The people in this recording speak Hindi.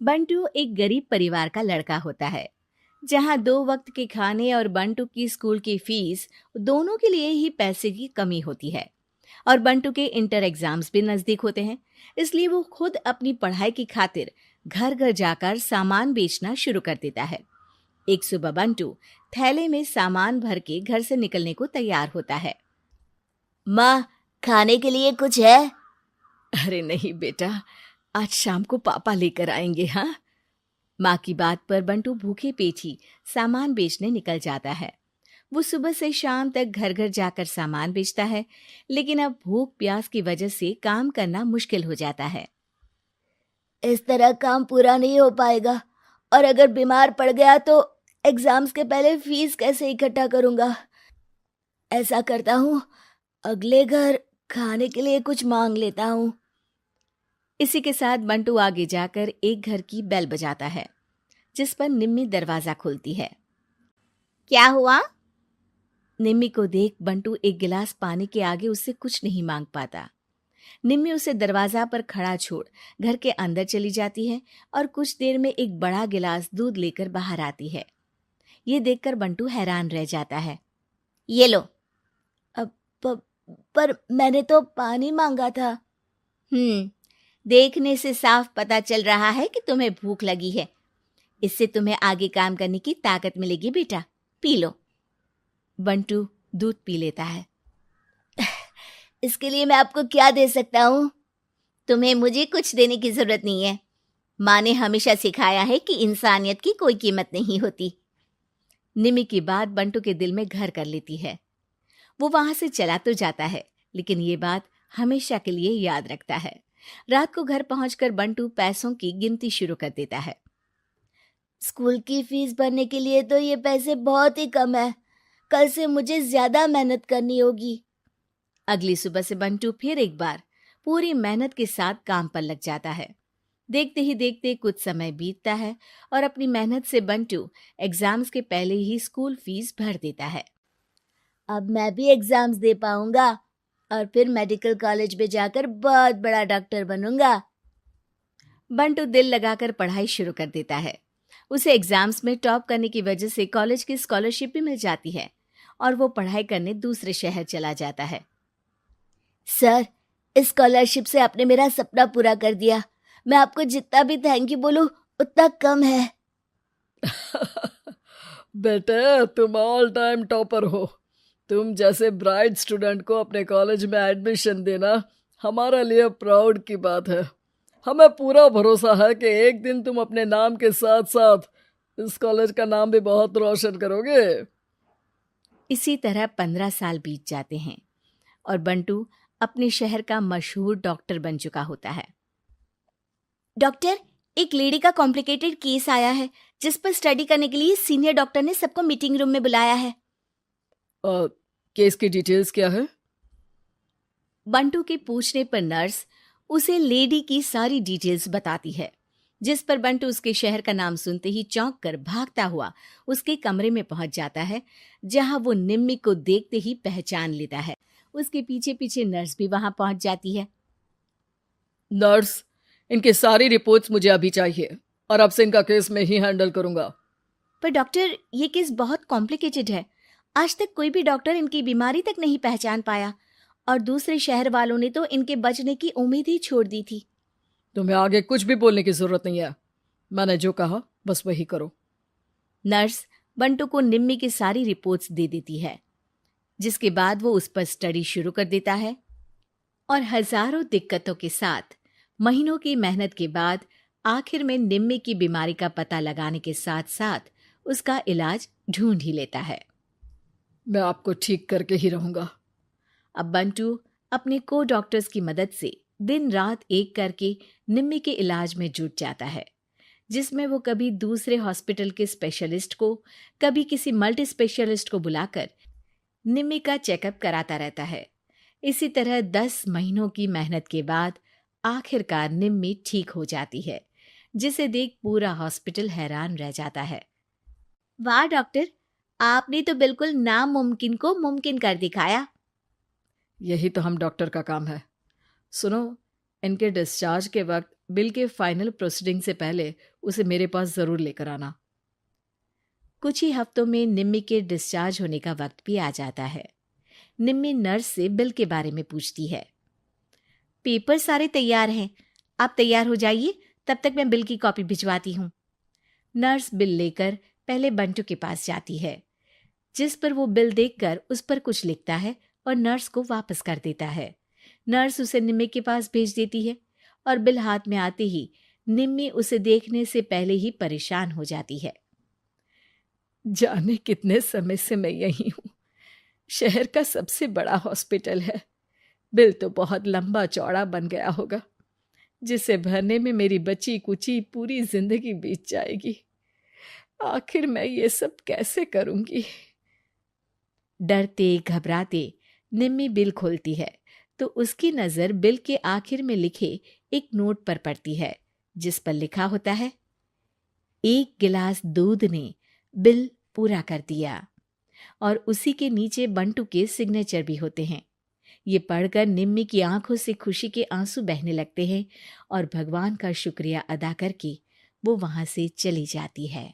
बंटू एक गरीब परिवार का लड़का होता है, जहां 2 वक्त के खाने और बंटू की स्कूल की फीस दोनों के लिए ही पैसे की कमी होती है। और बंटू के इंटर एग्जाम्स भी नजदीक होते हैं, इसलिए वो खुद अपनी पढ़ाई की खातिर घर घर जाकर सामान बेचना शुरू कर देता है। एक सुबह बंटू थैले में सामान भर के घर से निकलने को तैयार होता है। माँ, खाने के लिए कुछ है? अरे नहीं बेटा, आज शाम को पापा लेकर आएंगे। हाँ, माँ की बात पर बंटू भूखे पेट ही सामान बेचने निकल जाता है। वो सुबह से शाम तक घर घर जाकर सामान बेचता है, लेकिन अब भूख प्यास की वजह से काम करना मुश्किल हो जाता है। इस तरह काम पूरा नहीं हो पाएगा, और अगर बीमार पड़ गया तो एग्जाम्स के पहले फीस कैसे इकट्ठा करूंगा? ऐसा करता हूँ, अगले घर खाने के लिए कुछ मांग लेता हूँ। इसी के साथ बंटू आगे जाकर एक घर की बेल बजाता है, जिस पर निम्मी दरवाजा खोलती है। क्या हुआ? निम्मी को देख बंटू एक गिलास पानी के आगे उससे कुछ नहीं मांग पाता। निम्मी उसे दरवाजा पर खड़ा छोड़ घर के अंदर चली जाती है और कुछ देर में एक बड़ा गिलास दूध लेकर बाहर आती है। ये देखकर बंटू हैरान रह जाता है। ये लो। अब पर मैंने तो पानी मांगा था। देखने से साफ पता चल रहा है कि तुम्हें भूख लगी है। इससे तुम्हें आगे काम करने की ताकत मिलेगी बेटा, पी लो। बंटू दूध पी लेता है। इसके लिए मैं आपको क्या दे सकता हूँ? तुम्हें मुझे कुछ देने की जरूरत नहीं है। माँ ने हमेशा सिखाया है कि इंसानियत की कोई कीमत नहीं होती। निमी की बात बंटू के दिल में घर कर लेती है। वो वहां से चला तो जाता है, लेकिन ये बात हमेशा के लिए याद रखता है। रात को घर पहुंचकर बंटू पैसों की गिनती शुरू कर देता है। स्कूल की फीस भरने के लिए तो ये पैसे बहुत ही कम है। कल से मुझे ज्यादा मेहनत करनी होगी। अगली सुबह से बंटू फिर एक बार पूरी मेहनत के साथ काम पर लग जाता है। देखते ही देखते कुछ समय बीतता है और अपनी मेहनत से बंटू एग्जाम्स के पहले ही स्कूल फीस भर देता है। अब मैं भी एग्जाम्स दे पाऊंगा और फिर मेडिकल कॉलेज में जाकर बहुत बड़ा डॉक्टर बनूंगा। बंटू दिल लगाकर पढ़ाई शुरू कर देता है। उसे एग्जाम्स में टॉप करने की वजह से कॉलेज की स्कॉलरशिप भी मिल जाती है और वो पढ़ाई करने दूसरे शहर चला जाता है। सर, इस स्कॉलरशिप से आपने मेरा सपना पूरा कर दिया। मैं आपको जितना भी थैंक यू बोलूं उतना कम है। बेटे, तुम ऑल टाइम टॉपर हो। तुम जैसे ब्राइट स्टूडेंट को अपने कॉलेज में एडमिशन देना हमारे लिए प्राउड की बात है। हमें पूरा भरोसा है कि एक दिन तुम अपने नाम के साथ साथ इस कॉलेज का नाम भी बहुत रोशन करोगे। इसी तरह 15 साल बीत जाते हैं और बंटू अपने शहर का मशहूर डॉक्टर बन चुका होता है। डॉक्टर, एक लेडी का कॉम्प्लिकेटेड केस आया है, जिस पर स्टडी करने के लिए सीनियर डॉक्टर ने सबको मीटिंग रूम में बुलाया है। केस की डिटेल्स क्या है? बंटू के पूछने पर नर्स उसे लेडी की सारी डिटेल्स बताती है, जिस पर बंटू उसके शहर का नाम सुनते ही चौंक कर भागता हुआ उसके कमरे में पहुंच जाता है, जहां वो निम्मी को देखते ही पहचान लेता है। उसके पीछे पीछे नर्स भी वहां पहुंच जाती है। नर्स, इनकी सारी रिपोर्ट्स मुझे अभी चाहिए और अब से इनका केस मैं ही हैंडल करूंगा। पर डॉक्टर, ये केस बहुत कॉम्प्लिकेटेड है। आज तक कोई भी डॉक्टर इनकी बीमारी तक नहीं पहचान पाया और दूसरे शहर वालों ने तो इनके बचने की उम्मीद ही छोड़ दी थी। तुम्हें आगे कुछ भी बोलने की जरूरत नहीं है। मैंने जो कहा बस वही करो। नर्स बंटू को निम्मी की सारी रिपोर्ट्स दे देती है, जिसके बाद वो उस पर स्टडी शुरू कर देता है और हजारों दिक्कतों के साथ महीनों की मेहनत के बाद आखिर में निम्मी की बीमारी का पता लगाने के साथ साथ उसका इलाज ढूंढ ही लेता है। मैं आपको ठीक करके ही रहूंगा। अब बंटू अपने को डॉक्टर्स की मदद से दिन रात एक करके निम्मी के इलाज में जुट जाता है, जिसमें वो कभी दूसरे हॉस्पिटल के स्पेशलिस्ट को, कभी किसी मल्टी स्पेशलिस्ट को बुलाकर निम्मी का चेकअप कराता रहता है। इसी तरह 10 महीनों की मेहनत के बाद आखिरकार निम्मी ठीक हो जाती है, जिसे देख पूरा हॉस्पिटल हैरान रह जाता है। वाह डॉक्टर, आपने तो बिल्कुल नामुमकिन को मुमकिन कर दिखाया। यही तो हम डॉक्टर का काम है। सुनो, इनके डिस्चार्ज के वक्त बिल के फाइनल प्रोसीडिंग से पहले उसे मेरे पास ज़रूर लेकर आना। कुछ ही हफ्तों में निम्मी के डिस्चार्ज होने का वक्त भी आ जाता है। निम्मी नर्स से बिल के बारे में पूछती है। पेपर सारे तैयार हैं, आप तैयार हो जाइए, तब तक मैं बिल की कॉपी भिजवाती हूँ। नर्स बिल लेकर पहले बंटू के पास जाती है, जिस पर वो बिल देखकर उस पर कुछ लिखता है और नर्स को वापस कर देता है। नर्स उसे निम्मी के पास भेज देती है और बिल हाथ में आते ही निम्मी उसे देखने से पहले ही परेशान हो जाती है। जाने कितने समय से मैं यहीं हूँ। शहर का सबसे बड़ा हॉस्पिटल है। बिल तो बहुत लंबा चौड़ा बन गया होगा, जिसे भरने में मेरी बची कुची पूरी जिंदगी बीत जाएगी। आखिर मैं ये सब कैसे करूंगी? डरते घबराते निम्मी बिल खोलती है तो उसकी नज़र बिल के आखिर में लिखे एक नोट पर पड़ती है, जिस पर लिखा होता है, 1 गिलास दूध ने बिल पूरा कर दिया। और उसी के नीचे बंटू के सिग्नेचर भी होते हैं। ये पढ़कर निम्मी की आंखों से खुशी के आंसू बहने लगते हैं और भगवान का शुक्रिया अदा करके वो वहां से चली जाती है।